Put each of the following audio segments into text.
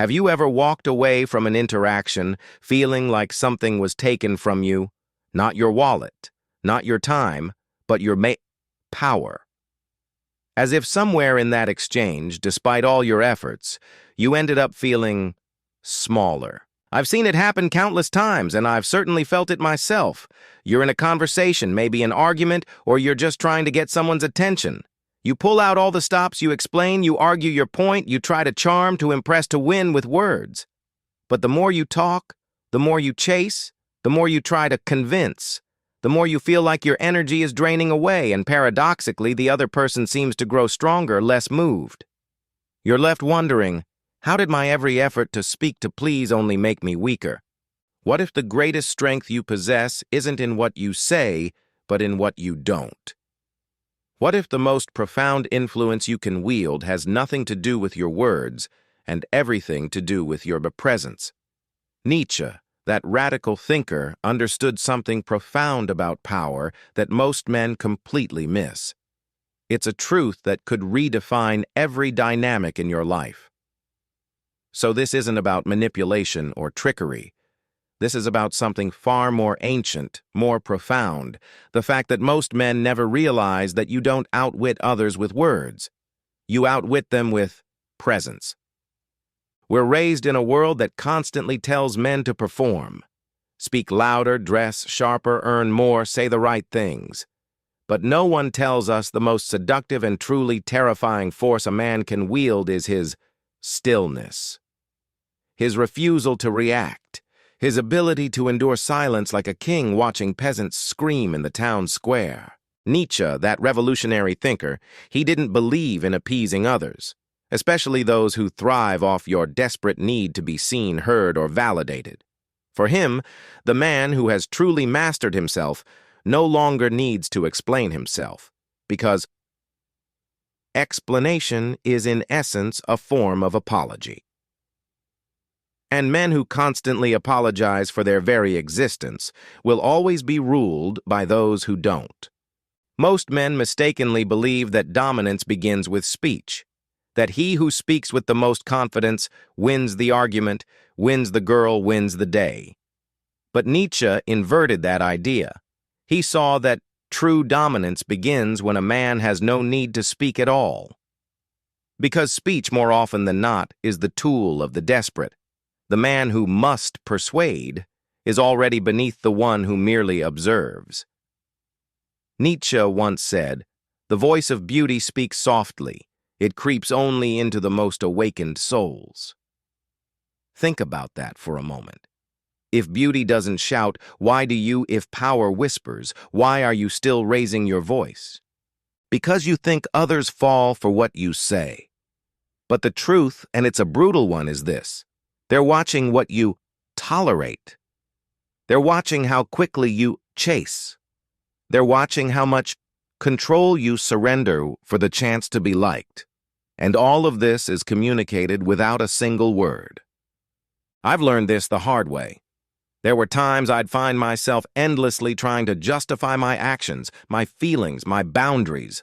Have you ever walked away from an interaction feeling like something was taken from you? Not your wallet, not your time, but your power. As if somewhere in that exchange, despite all your efforts, you ended up feeling smaller. I've seen it happen countless times, and I've certainly felt it myself. You're in a conversation, maybe an argument, or you're just trying to get someone's attention. You pull out all the stops, you explain, you argue your point, you try to charm, to impress, to win with words. But the more you talk, the more you chase, the more you try to convince, the more you feel like your energy is draining away, and paradoxically, the other person seems to grow stronger, less moved. You're left wondering, how did my every effort to speak to please only make me weaker? What if the greatest strength you possess isn't in what you say, but in what you don't? What if the most profound influence you can wield has nothing to do with your words and everything to do with your presence? Nietzsche, that radical thinker, understood something profound about power that most men completely miss. It's a truth that could redefine every dynamic in your life. So this isn't about manipulation or trickery. This is about something far more ancient, more profound, the fact that most men never realize that you don't outwit others with words. You outwit them with presence. We're raised in a world that constantly tells men to perform. Speak louder, dress sharper, earn more, say the right things. But no one tells us the most seductive and truly terrifying force a man can wield is his stillness. His refusal to react. His ability to endure silence like a king watching peasants scream in the town square. Nietzsche, that revolutionary thinker, he didn't believe in appeasing others, especially those who thrive off your desperate need to be seen, heard, or validated. For him, the man who has truly mastered himself no longer needs to explain himself, because explanation is in essence a form of apology. And men who constantly apologize for their very existence will always be ruled by those who don't. Most men mistakenly believe that dominance begins with speech, that he who speaks with the most confidence wins the argument, wins the girl, wins the day. But Nietzsche inverted that idea. He saw that true dominance begins when a man has no need to speak at all. Because speech, more often than not, is the tool of the desperate. The man who must persuade is already beneath the one who merely observes. Nietzsche once said, "The voice of beauty speaks softly. It creeps only into the most awakened souls." Think about that for a moment. If beauty doesn't shout, why do you? If power whispers, why are you still raising your voice? Because you think others fall for what you say. But the truth, and it's a brutal one, is this. They're watching what you tolerate. They're watching how quickly you chase. They're watching how much control you surrender for the chance to be liked. And all of this is communicated without a single word. I've learned this the hard way. There were times I'd find myself endlessly trying to justify my actions, my feelings, my boundaries.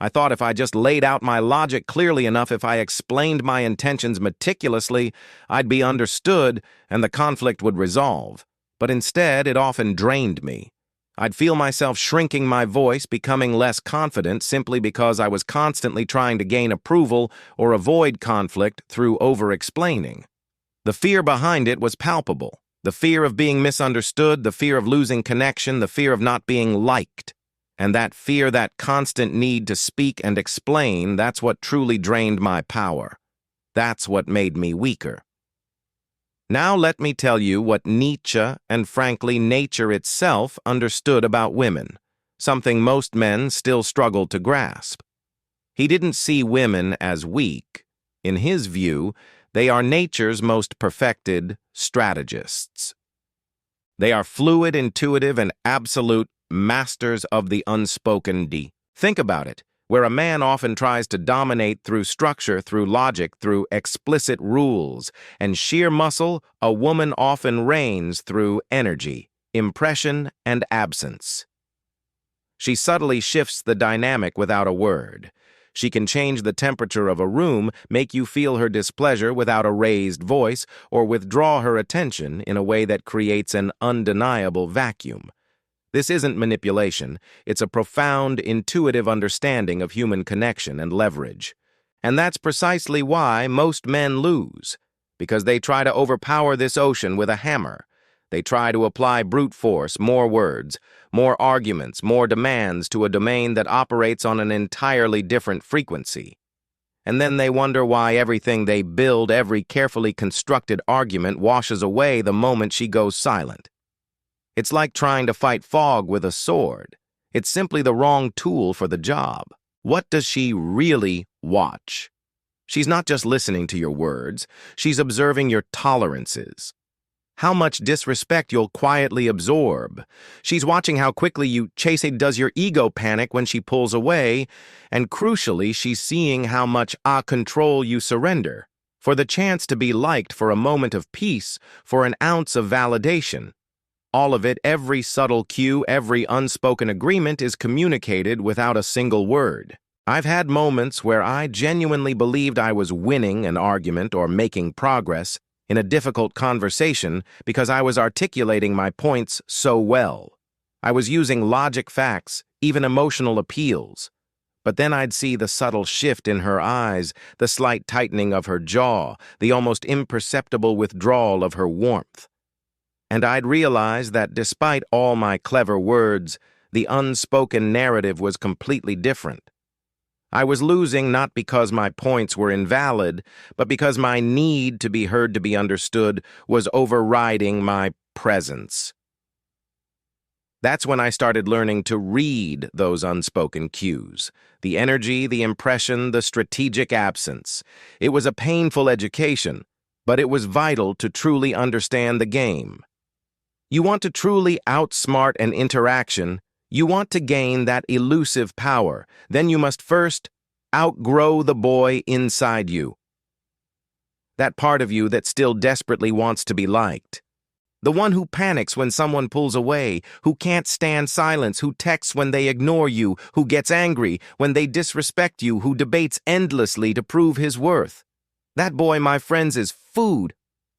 I thought if I just laid out my logic clearly enough, if I explained my intentions meticulously, I'd be understood and the conflict would resolve. But instead, it often drained me. I'd feel myself shrinking my voice, becoming less confident simply because I was constantly trying to gain approval or avoid conflict through over-explaining. The fear behind it was palpable. The fear of being misunderstood, the fear of losing connection, the fear of not being liked. And that fear, that constant need to speak and explain, that's what truly drained my power. That's what made me weaker. Now let me tell you what Nietzsche, and frankly nature itself, understood about women, something most men still struggle to grasp. He didn't see women as weak. In his view, they are nature's most perfected strategists. They are fluid, intuitive, and absolute masters of the unspoken. Think about it. Where a man often tries to dominate through structure, through logic, through explicit rules, and sheer muscle, a woman often reigns through energy, impression, and absence. She subtly shifts the dynamic without a word. She can change the temperature of a room, make you feel her displeasure without a raised voice, or withdraw her attention in a way that creates an undeniable vacuum. This isn't manipulation, it's a profound, intuitive understanding of human connection and leverage. And that's precisely why most men lose, because they try to overpower this ocean with a hammer. They try to apply brute force, more words, more arguments, more demands to a domain that operates on an entirely different frequency. And then they wonder why everything they build, every carefully constructed argument, washes away the moment she goes silent. It's like trying to fight fog with a sword. It's simply the wrong tool for the job. What does she really watch? She's not just listening to your words, she's observing your tolerances. How much disrespect you'll quietly absorb. She's watching how quickly you chase it. Does your ego panic when she pulls away? And crucially, she's seeing how much control you surrender. For the chance to be liked, for a moment of peace, for an ounce of validation. All of it, every subtle cue, every unspoken agreement is communicated without a single word. I've had moments where I genuinely believed I was winning an argument or making progress in a difficult conversation because I was articulating my points so well. I was using logic, facts, even emotional appeals. But then I'd see the subtle shift in her eyes, the slight tightening of her jaw, the almost imperceptible withdrawal of her warmth. And I'd realize that despite all my clever words, the unspoken narrative was completely different. I was losing not because my points were invalid, but because my need to be heard, to be understood, was overriding my presence. That's when I started learning to read those unspoken cues. The energy, the impression, the strategic absence. It was a painful education, but it was vital to truly understand the game. You want to truly outsmart an interaction. You want to gain that elusive power. Then you must first outgrow the boy inside you. That part of you that still desperately wants to be liked. The one who panics when someone pulls away, who can't stand silence, who texts when they ignore you, who gets angry when they disrespect you, who debates endlessly to prove his worth. That boy, my friends, is food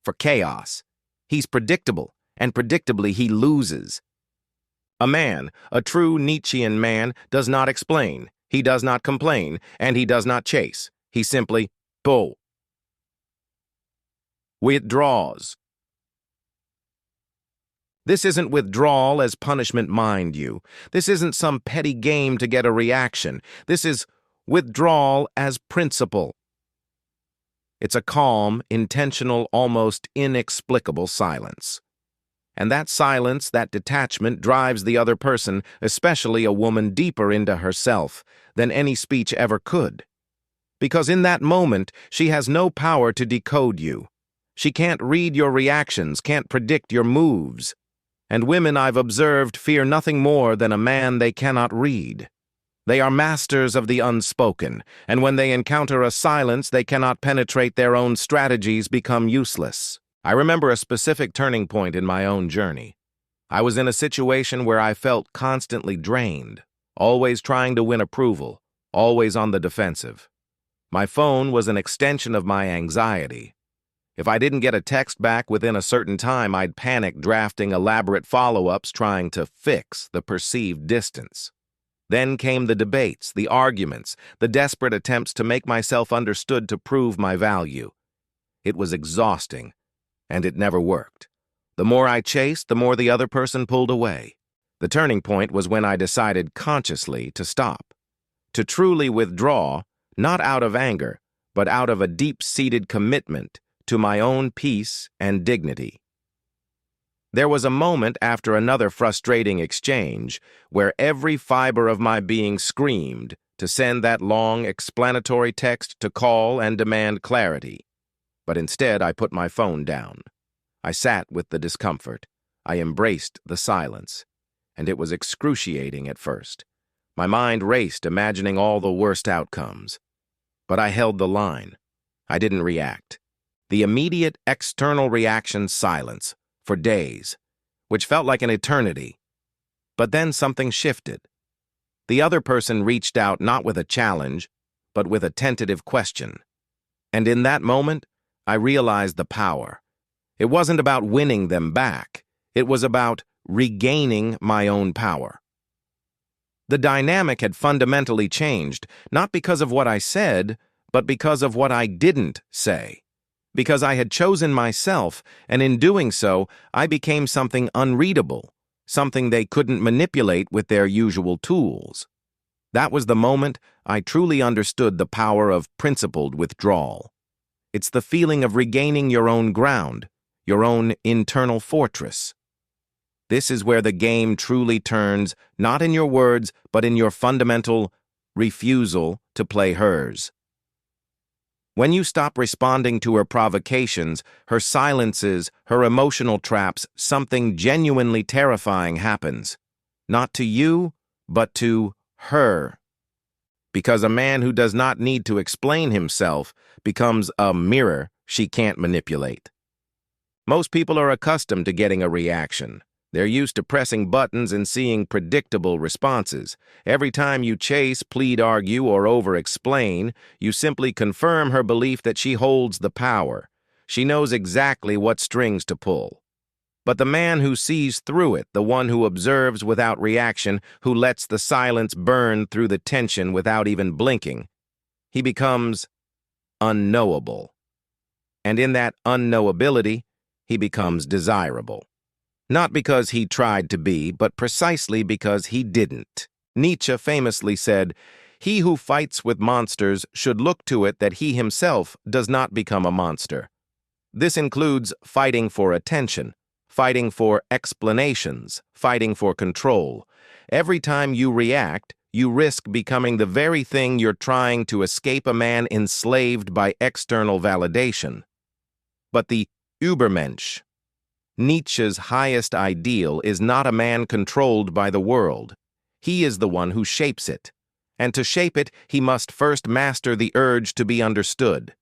for chaos. He's predictable, and predictably he loses. A man, a true Nietzschean man, does not explain, he does not complain, and he does not chase. He simply withdraws. This isn't withdrawal as punishment, mind you. This isn't some petty game to get a reaction. This is withdrawal as principle. It's a calm, intentional, almost inexplicable silence. And that silence, that detachment, drives the other person, especially a woman, deeper into herself than any speech ever could. Because in that moment, she has no power to decode you. She can't read your reactions, can't predict your moves. And women, I've observed, fear nothing more than a man they cannot read. They are masters of the unspoken, and when they encounter a silence they cannot penetrate, their own strategies become useless. I remember a specific turning point in my own journey. I was in a situation where I felt constantly drained, always trying to win approval, always on the defensive. My phone was an extension of my anxiety. If I didn't get a text back within a certain time, I'd panic, drafting elaborate follow-ups, trying to fix the perceived distance. Then came the debates, the arguments, the desperate attempts to make myself understood, to prove my value. It was exhausting, and it never worked. The more I chased, the more the other person pulled away. The turning point was when I decided consciously to stop, to truly withdraw, not out of anger, but out of a deep-seated commitment to my own peace and dignity. There was a moment after another frustrating exchange where every fiber of my being screamed to send that long explanatory text, to call and demand clarity. But instead, I put my phone down. I sat with the discomfort. I embraced the silence. And it was excruciating at first. My mind raced, imagining all the worst outcomes. But I held the line. I didn't react. The immediate external reaction, silence, for days, which felt like an eternity. But then something shifted. The other person reached out, not with a challenge, but with a tentative question. And in that moment, I realized the power. It wasn't about winning them back. It was about regaining my own power. The dynamic had fundamentally changed, not because of what I said, but because of what I didn't say. Because I had chosen myself, and in doing so, I became something unreadable, something they couldn't manipulate with their usual tools. That was the moment I truly understood the power of principled withdrawal. It's the feeling of regaining your own ground, your own internal fortress. This is where the game truly turns, not in your words, but in your fundamental refusal to play hers. When you stop responding to her provocations, her silences, her emotional traps, something genuinely terrifying happens. Not to you, but to her. Because a man who does not need to explain himself becomes a mirror she can't manipulate. Most people are accustomed to getting a reaction. They're used to pressing buttons and seeing predictable responses. Every time you chase, plead, argue, or over-explain, you simply confirm her belief that she holds the power. She knows exactly what strings to pull. But the man who sees through it, the one who observes without reaction, who lets the silence burn through the tension without even blinking, he becomes unknowable. And in that unknowability, he becomes desirable. Not because he tried to be, but precisely because he didn't. Nietzsche famously said, "He who fights with monsters should look to it that he himself does not become a monster." This includes fighting for attention, fighting for explanations, fighting for control. Every time you react, you risk becoming the very thing you're trying to escape, a man enslaved by external validation. But the Übermensch, Nietzsche's highest ideal, is not a man controlled by the world. He is the one who shapes it. And to shape it, he must first master the urge to be understood.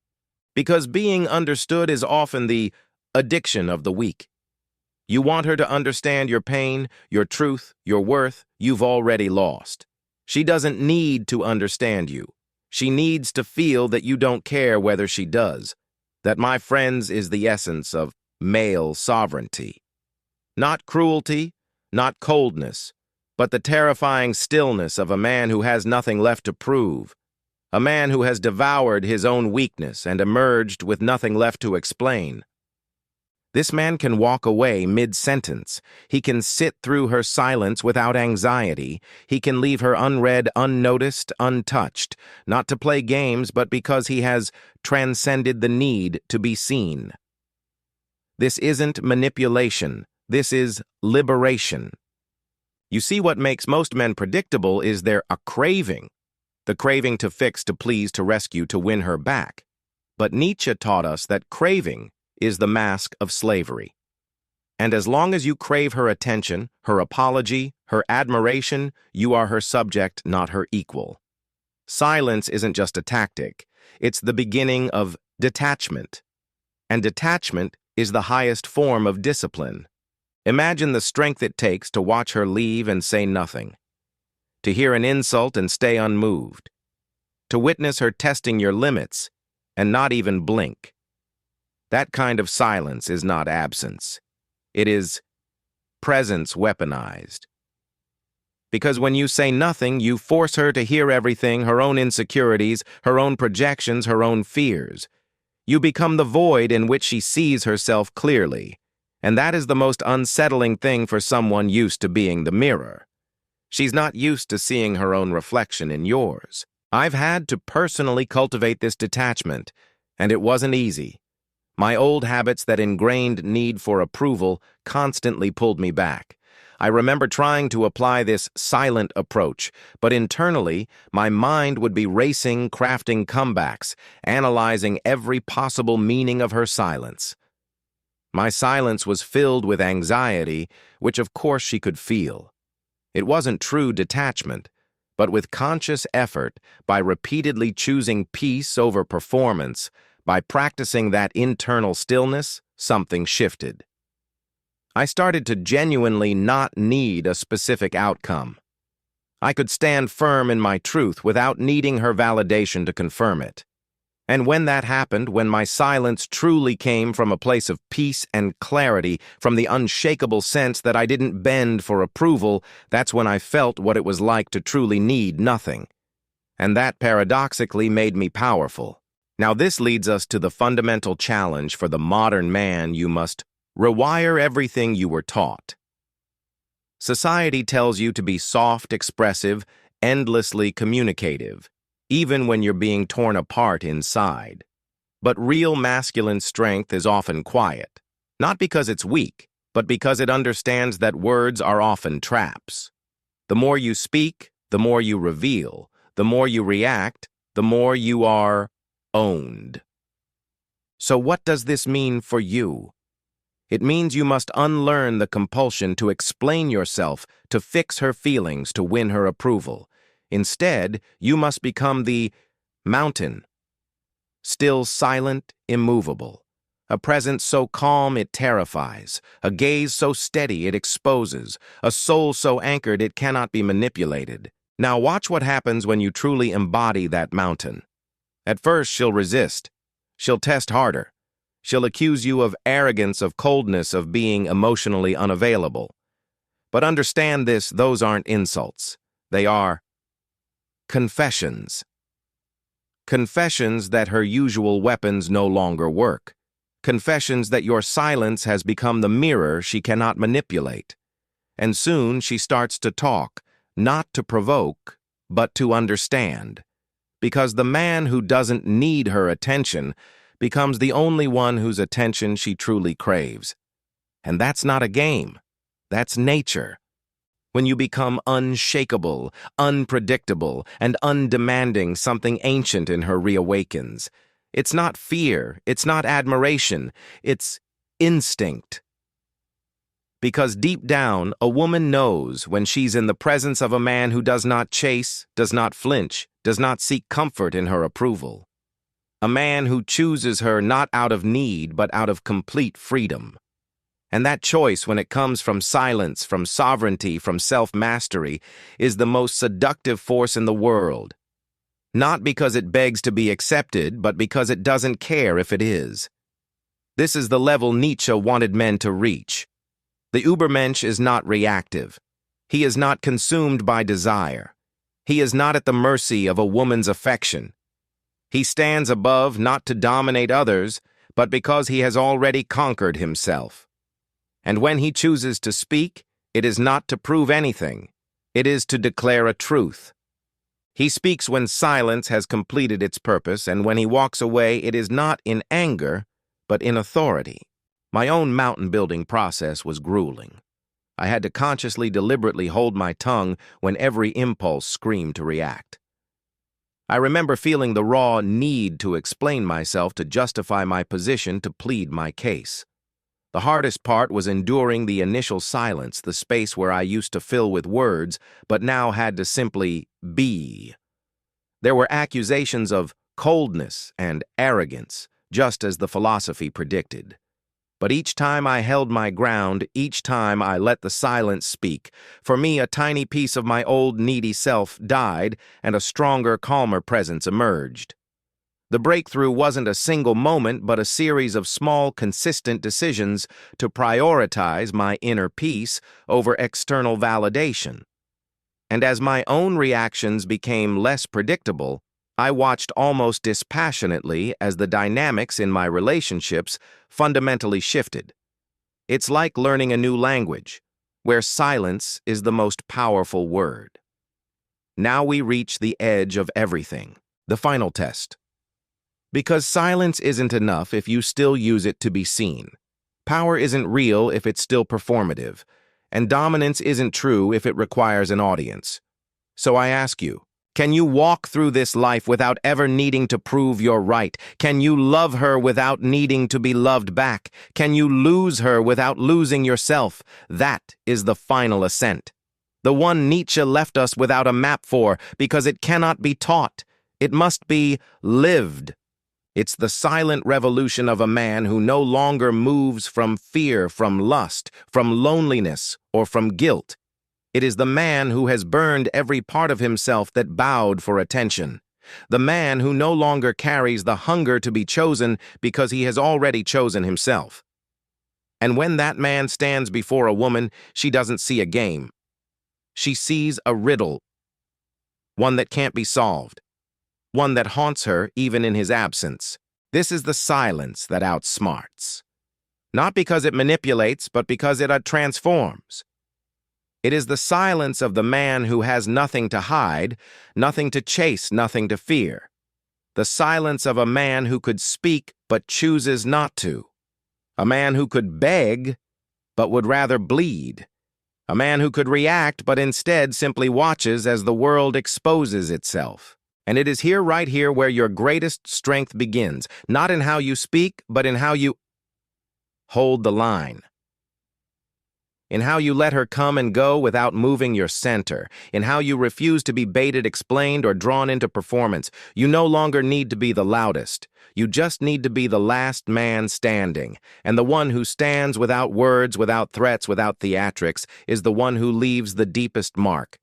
Because being understood is often the addiction of the weak. You want her to understand your pain, your truth, your worth, you've already lost. She doesn't need to understand you. She needs to feel that you don't care whether she does. That, my friends, is the essence of male sovereignty. Not cruelty, not coldness, but the terrifying stillness of a man who has nothing left to prove, a man who has devoured his own weakness and emerged with nothing left to explain. This man can walk away mid-sentence. He can sit through her silence without anxiety. He can leave her unread, unnoticed, untouched, not to play games, but because he has transcended the need to be seen. This isn't manipulation. This is liberation. You see, what makes most men predictable is their craving. The craving to fix, to please, to rescue, to win her back. But Nietzsche taught us that craving is the mask of slavery. And as long as you crave her attention, her apology, her admiration, you are her subject, not her equal. Silence isn't just a tactic. It's the beginning of detachment. And detachment is the highest form of discipline. Imagine the strength it takes to watch her leave and say nothing, to hear an insult and stay unmoved, to witness her testing your limits and not even blink. That kind of silence is not absence. It is presence weaponized. Because when you say nothing, you force her to hear everything, her own insecurities, her own projections, her own fears. You become the void in which she sees herself clearly, and that is the most unsettling thing for someone used to being the mirror. She's not used to seeing her own reflection in yours. I've had to personally cultivate this detachment, and it wasn't easy. My old habits, that ingrained need for approval, constantly pulled me back. I remember trying to apply this silent approach, but internally, my mind would be racing, crafting comebacks, analyzing every possible meaning of her silence. My silence was filled with anxiety, which of course she could feel. It wasn't true detachment, but with conscious effort, by repeatedly choosing peace over performance, by practicing that internal stillness, something shifted. I started to genuinely not need a specific outcome. I could stand firm in my truth without needing her validation to confirm it. And when that happened, when my silence truly came from a place of peace and clarity, from the unshakable sense that I didn't bend for approval, that's when I felt what it was like to truly need nothing. And that paradoxically made me powerful. Now this leads us to the fundamental challenge for the modern man: you must rewire everything you were taught. Society tells you to be soft, expressive, endlessly communicative, even when you're being torn apart inside. But real masculine strength is often quiet, not because it's weak, but because it understands that words are often traps. The more you speak, the more you reveal. The more you react, the more you are owned. So what does this mean for you? It means you must unlearn the compulsion to explain yourself, to fix her feelings, to win her approval. Instead, you must become the mountain, still silent, immovable, a presence so calm it terrifies, a gaze so steady it exposes, a soul so anchored it cannot be manipulated. Now watch what happens when you truly embody that mountain. At first, she'll resist. She'll test harder. She'll accuse you of arrogance, of coldness, of being emotionally unavailable. But understand this: those aren't insults. They are confessions. Confessions that her usual weapons no longer work. Confessions that your silence has become the mirror she cannot manipulate. And soon she starts to talk, not to provoke, but to understand. Because the man who doesn't need her attention becomes the only one whose attention she truly craves. And that's not a game. That's nature. When you become unshakable, unpredictable, and undemanding, something ancient in her reawakens. It's not fear, it's not admiration, it's instinct. Because deep down, a woman knows when she's in the presence of a man who does not chase, does not flinch, does not seek comfort in her approval. A man who chooses her not out of need, but out of complete freedom. And that choice, when it comes from silence, from sovereignty, from self-mastery, is the most seductive force in the world. Not because it begs to be accepted, but because it doesn't care if it is. This is the level Nietzsche wanted men to reach. The Übermensch is not reactive. He is not consumed by desire. He is not at the mercy of a woman's affection. He stands above not to dominate others, but because he has already conquered himself. And when he chooses to speak, it is not to prove anything. It is to declare a truth. He speaks when silence has completed its purpose, and when he walks away, it is not in anger, but in authority. My own mountain-building process was grueling. I had to consciously, deliberately hold my tongue when every impulse screamed to react. I remember feeling the raw need to explain myself, to justify my position, to plead my case. The hardest part was enduring the initial silence, the space where I used to fill with words, but now had to simply be. There were accusations of coldness and arrogance, just as the philosophy predicted. But each time I held my ground, each time I let the silence speak, for me a tiny piece of my old needy self died and a stronger, calmer presence emerged. The breakthrough wasn't a single moment, but a series of small, consistent decisions to prioritize my inner peace over external validation. And as my own reactions became less predictable, I watched almost dispassionately as the dynamics in my relationships fundamentally shifted. It's like learning a new language, where silence is the most powerful word. Now we reach the edge of everything, the final test. Because silence isn't enough if you still use it to be seen. Power isn't real if it's still performative, and dominance isn't true if it requires an audience. So I ask you, can you walk through this life without ever needing to prove you're right? Can you love her without needing to be loved back? Can you lose her without losing yourself? That is the final ascent. The one Nietzsche left us without a map for, because it cannot be taught. It must be lived. It's the silent revolution of a man who no longer moves from fear, from lust, from loneliness, or from guilt. It is the man who has burned every part of himself that bowed for attention. The man who no longer carries the hunger to be chosen because he has already chosen himself. And when that man stands before a woman, she doesn't see a game. She sees a riddle, one that can't be solved, one that haunts her even in his absence. This is the silence that outsmarts. Not because it manipulates, but because it transforms. It is the silence of the man who has nothing to hide, nothing to chase, nothing to fear. The silence of a man who could speak but chooses not to. A man who could beg but would rather bleed. A man who could react but instead simply watches as the world exposes itself. And it is here, right here, where your greatest strength begins, not in how you speak, but in how you hold the line. In how you let her come and go without moving your center. In how you refuse to be baited, explained, or drawn into performance. You no longer need to be the loudest. You just need to be the last man standing. And the one who stands without words, without threats, without theatrics, is the one who leaves the deepest mark.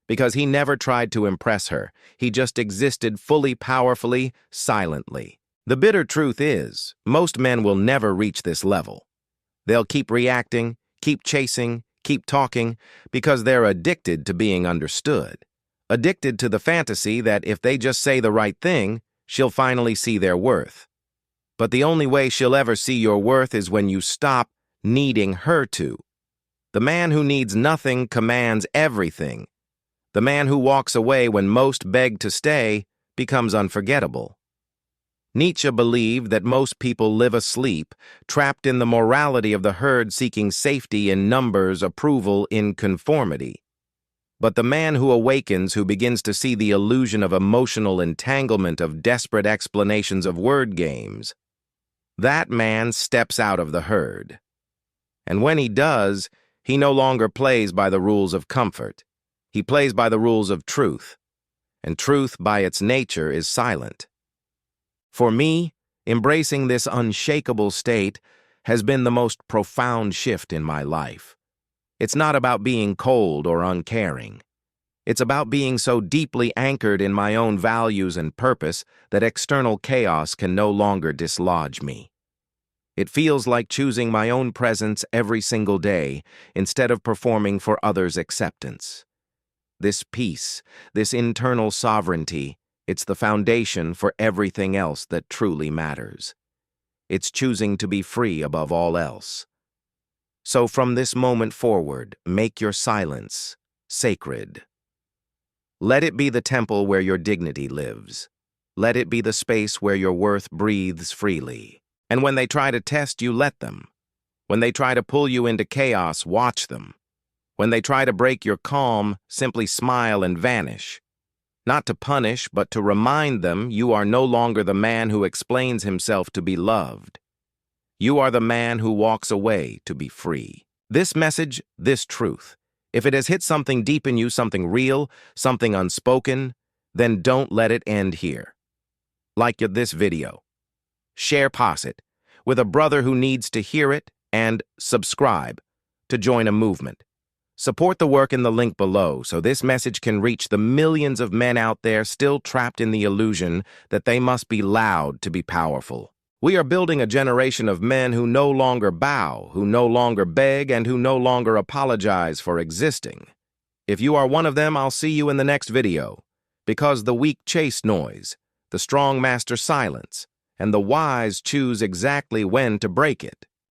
Because he never tried to impress her. He just existed fully, powerfully, silently. The bitter truth is, most men will never reach this level. They'll keep reacting, keep chasing, keep talking, because they're addicted to being understood. Addicted to the fantasy that if they just say the right thing, she'll finally see their worth. But the only way she'll ever see your worth is when you stop needing her to. The man who needs nothing commands everything. The man who walks away when most beg to stay becomes unforgettable. Nietzsche believed that most people live asleep, trapped in the morality of the herd, seeking safety in numbers, approval in conformity. But the man who awakens, who begins to see the illusion of emotional entanglement, of desperate explanations of word games, that man steps out of the herd. And when he does, he no longer plays by the rules of comfort. He plays by the rules of truth. And truth, by its nature, is silent. For me, embracing this unshakable state has been the most profound shift in my life. It's not about being cold or uncaring. It's about being so deeply anchored in my own values and purpose that external chaos can no longer dislodge me. It feels like choosing my own presence every single day instead of performing for others' acceptance. This peace, this internal sovereignty, it's the foundation for everything else that truly matters. It's choosing to be free above all else. So from this moment forward, make your silence sacred. Let it be the temple where your dignity lives. Let it be the space where your worth breathes freely. And when they try to test you, let them. When they try to pull you into chaos, watch them. When they try to break your calm, simply smile and vanish. Not to punish, but to remind them you are no longer the man who explains himself to be loved. You are the man who walks away to be free. This message, this truth, if it has hit something deep in you, something real, something unspoken, then don't let it end here. Like this video. Share pause it with a brother who needs to hear it, and subscribe to join a movement. Support the work in the link below so this message can reach the millions of men out there still trapped in the illusion that they must be loud to be powerful. We are building a generation of men who no longer bow, who no longer beg, and who no longer apologize for existing. If you are one of them, I'll see you in the next video. Because the weak chase noise, the strong master silence, and the wise choose exactly when to break it.